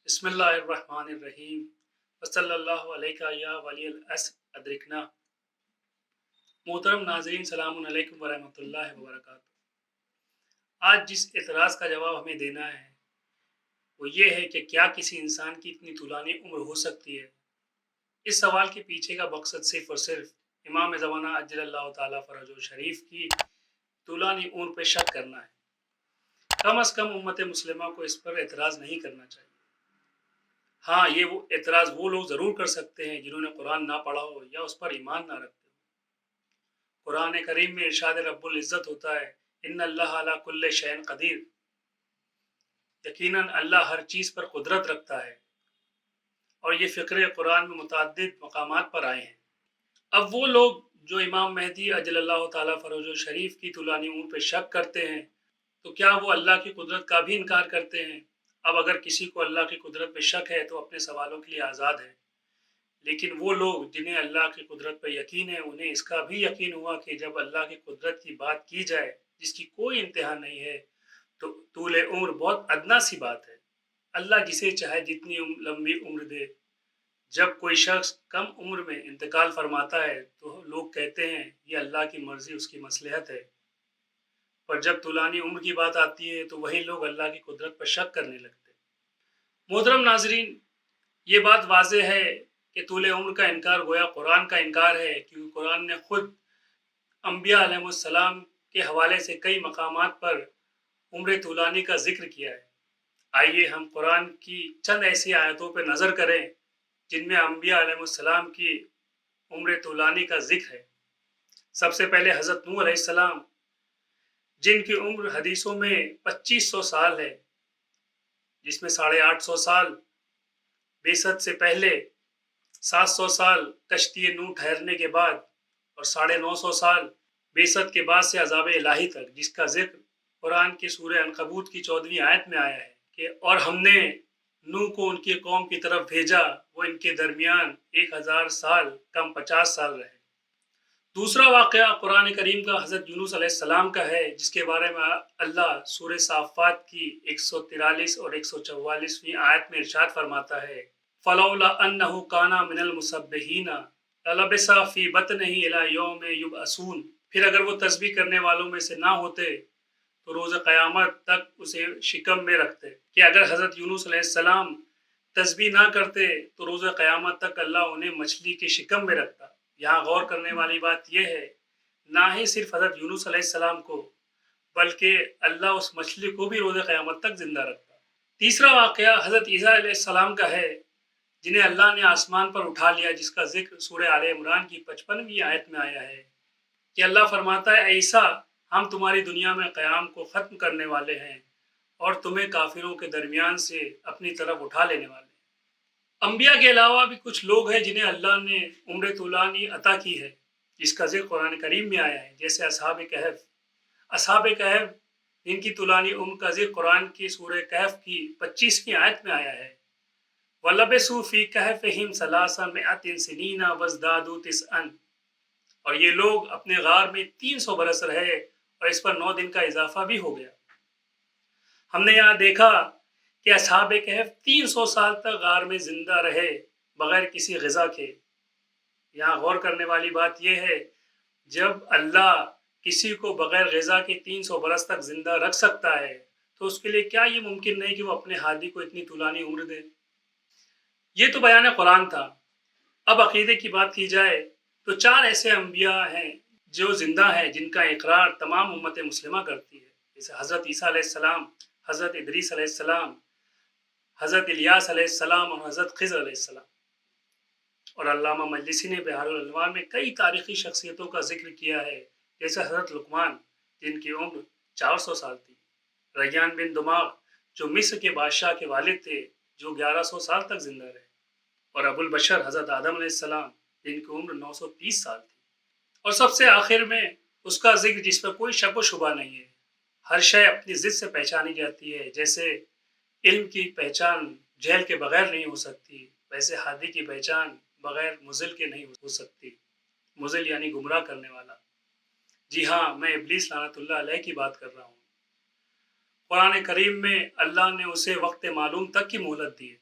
بسم اللہ الرحمن الرحیم وصلی اللہ علیہ یا ولی الاسر ادرکنا۔ محترم ناظرین، سلام علیکم ورحمۃ اللہ وبرکاتہ۔ آج جس اعتراض کا جواب ہمیں دینا ہے وہ یہ ہے کہ کیا کسی انسان کی اتنی طولانی عمر ہو سکتی ہے؟ اس سوال کے پیچھے کا مقصد صرف اور صرف امام زمانہ عجل اللہ تعالیٰ فرجہ شریف کی طولانی عمر پہ شک کرنا ہے۔ کم از کم امت مسلمہ کو اس پر اعتراض نہیں کرنا چاہیے۔ ہاں، یہ وہ اعتراض وہ لوگ ضرور کر سکتے ہیں جنہوں نے قرآن نہ پڑھا ہو یا اس پر ایمان نہ رکھتے ہو۔ قرآن کریم میں ارشاد رب العزت ہوتا ہے، ان اللہ علی کل شیء قدیر، یقیناً اللہ ہر چیز پر قدرت رکھتا ہے، اور یہ فقرے قرآن میں متعدد مقامات پر آئے ہیں۔ اب وہ لوگ جو امام مہدی عجل اللہ تعالیٰ فرجہ شریف کی طولانی عمر پہ شک کرتے ہیں تو کیا وہ اللہ کی قدرت کا بھی انکار کرتے ہیں؟ اب اگر کسی کو اللہ کی قدرت پہ شک ہے تو اپنے سوالوں کے لیے آزاد ہے، لیکن وہ لوگ جنہیں اللہ کی قدرت پہ یقین ہے انہیں اس کا بھی یقین ہوا کہ جب اللہ کی قدرت کی بات کی جائے جس کی کوئی انتہا نہیں ہے تو طول عمر بہت ادنا سی بات ہے۔ اللہ جسے چاہے جتنی لمبی عمر دے۔ جب کوئی شخص کم عمر میں انتقال فرماتا ہے تو لوگ کہتے ہیں یہ اللہ کی مرضی، اس کی مصلحت ہے، پر جب طولانی عمر کی بات آتی ہے تو وہی لوگ اللہ کی قدرت پر شک کرنے لگتے ہیں۔ محترم ناظرین، یہ بات واضح ہے کہ طول عمر کا انکار گویا قرآن کا انکار ہے، کیونکہ قرآن نے خود انبیاء علیہ السلام کے حوالے سے کئی مقامات پر عمر طولانی کا ذکر کیا ہے۔ آئیے ہم قرآن کی چند ایسی آیتوں پہ نظر کریں جن میں انبیاء علیہ السلام کی عمر طولانی کا ذکر ہے۔ سب سے پہلے حضرت نوح علیہ السلام، جن کی عمر حدیثوں میں 2500 سال ہے، جس میں 850 سال بعثت سے پہلے، 700 سال کشتی نوح ٹھہرنے کے بعد، اور 950 سال بعثت کے بعد سے عذاب الہی تک، جس کا ذکر قرآن کی سورہ عنکبوت کی 14ویں آیت میں آیا ہے کہ اور ہم نے نوح کو ان کی قوم کی طرف بھیجا، وہ ان کے درمیان 1000 سال کم 50 سال رہے۔ دوسرا واقعہ قرآن کریم کا حضرت یونس علیہ السلام کا ہے، جس کے بارے میں اللہ سورہ صافات کی 143 اور 144ویں آیت میں ارشاد فرماتا ہے، فلولا انہ کان من المسبحین للبث فی بطنہ الی یوم یبعثون، پھر اگر وہ تسبیح کرنے والوں میں سے نہ ہوتے تو روز قیامت تک اسے شکم میں رکھتے، کہ اگر حضرت یونس علیہ السلام تسبیح نہ کرتے تو روز قیامت تک اللہ انہیں مچھلی کے شکم میں رکھتا۔ یہاں غور کرنے والی بات یہ ہے، نہ ہی صرف حضرت یونس علیہ السلام کو بلکہ اللہ اس مچھلی کو بھی روز قیامت تک زندہ رکھتا۔ تیسرا واقعہ حضرت عیسیٰ علیہ السلام کا ہے، جنہیں اللہ نے آسمان پر اٹھا لیا، جس کا ذکر سورہ آل عمران کی 55ویں آیت میں آیا ہے کہ اللہ فرماتا ہے، اے عیسیٰ، ہم تمہاری دنیا میں قیام کو ختم کرنے والے ہیں اور تمہیں کافروں کے درمیان سے اپنی طرف اٹھا لینے والے ہیں۔ انبیاء کے علاوہ بھی کچھ لوگ ہیں جنہیں اللہ نے عمر طولانی عطا کی ہے، جس کا ذکر قرآن کریم میں آیا ہے، جیسے اصحاب کہف جن کی طولانی عمر کا ذکر قرآن کی سورہ کہف کی 25ویں آیت میں آیا ہے، وَلَبِثُوا فِي كَهْفِهِمْ 300 سِنِينَ وَازْدَادُوا تِسْعًا، اور یہ لوگ اپنے غار میں 300 برس رہے اور اس پر 9 دن کا اضافہ بھی ہو گیا۔ ہم نے یہاں دیکھا کہ اصحاب کہف 300 سال تک غار میں زندہ رہے بغیر کسی غذا کے۔ یہاں غور کرنے والی بات یہ ہے، جب اللہ کسی کو بغیر غذا کے 300 برس تک زندہ رکھ سکتا ہے تو اس کے لیے کیا یہ ممکن نہیں کہ وہ اپنے ہادی کو اتنی طولانی عمر دے؟ یہ تو بیان قرآن تھا۔ اب عقیدے کی بات کی جائے تو 4 ایسے انبیاء ہیں جو زندہ ہیں، جن کا اقرار تمام امت مسلمہ کرتی ہے، جیسے حضرت عیسیٰ علیہ السلام، حضرت ادریس علیہ السلام، حضرت الیاس علیہ السلام اور حضرت خضر علیہ السلام۔ اور علامہ مجلسی نے بحار الانوار میں کئی تاریخی شخصیتوں کا ذکر کیا ہے، جیسے حضرت لقمان جن کی عمر 400 سال تھی، ریان بن دماغ جو مصر کے بادشاہ کے والد تھے، جو 1100 سال تک زندہ رہے، اور ابو البشر حضرت آدم علیہ السلام جن کی عمر 930 سال تھی، اور سب سے آخر میں اس کا ذکر جس پر کوئی شک و شبہ نہیں ہے۔ ہر شے اپنی ضد سے پہچانی جاتی ہے، جیسے علم کی پہچان جہل کے بغیر نہیں ہو سکتی، ویسے ہادی کی پہچان بغیر مضل کے نہیں ہو سکتی۔ مضل یعنی گمراہ کرنے والا۔ جی ہاں، میں ابلیس لعنت اللہ علیہ کی بات کر رہا ہوں۔ قرآن کریم میں اللہ نے اسے وقت معلوم تک کی مہلت دی ہے۔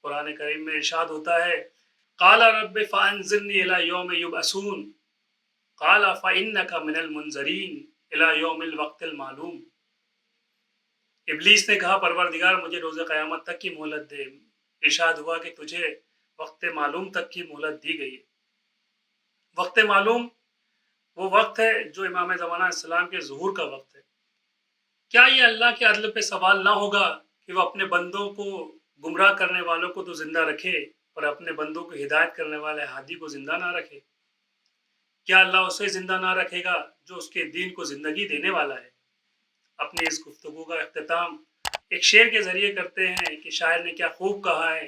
قرآن کریم میں ارشاد ہوتا ہے، قال رب فانظرنی الی یوم یبعثون قال فانک من المنظرین الی یوم الوقت المعلوم۔ ابلیس نے کہا پروردگار مجھے روز قیامت تک کی مہلت دے۔ ارشاد ہوا کہ تجھے وقت معلوم تک کی مہلت دی گئی ہے۔ وقت معلوم وہ وقت ہے جو امام زمانہ السلام کے ظہور کا وقت ہے۔ کیا یہ اللہ کے عدل پہ سوال نہ ہوگا کہ وہ اپنے بندوں کو گمراہ کرنے والوں کو تو زندہ رکھے پر اپنے بندوں کو ہدایت کرنے والے ہادی کو زندہ نہ رکھے؟ کیا اللہ اسے زندہ نہ رکھے گا جو اس کے دین کو زندگی دینے والا ہے؟ اپنی اس گفتگو کا اختتام ایک شعر کے ذریعے کرتے ہیں کہ شاعر نے کیا خوب کہا ہے،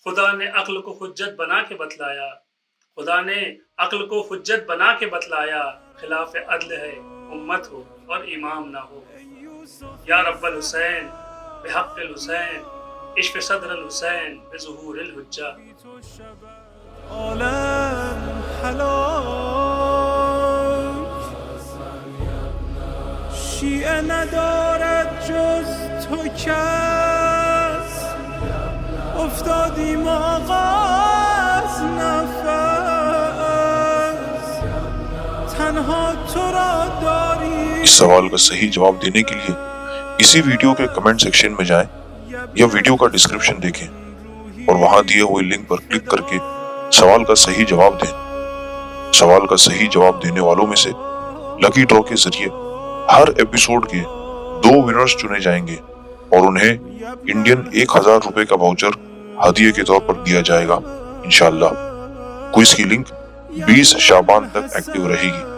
خدا نے عقل کو حجت بنا کے بتلایا، خدا نے عقل کو حجت بنا کے بتلایا، خلاف عدل ہے امت ہو اور امام نہ ہو۔ یا رب الحسین بحق الحسین اشف صدر الحسین بظہور الحجہ۔ عالم هلاک، شیعه ندارد جز تو کس، افتادیم آقا از نفس، تنها تو را داریم۔ اس سوال کا صحیح جواب دینے کے لیے اسی ویڈیو کے کمنٹ سیکشن میں جائیں یا ویڈیو کا ڈسکرپشن دیکھیں اور وہاں دیے ہوئے لنک پر کلک کر کے سوال کا صحیح جواب دیں۔ سوال کا صحیح جواب دینے والوں میں سے لکی ڈرا کے ذریعے ہر ایپیسوڈ کے 2 ونرز چنے جائیں گے اور انہیں انڈین 1000 روپے کا واؤچر ہدیے کے طور پر دیا جائے گا انشاءاللہ۔ کوئز کی لنک 20 شعبان تک ایکٹیو رہے گی۔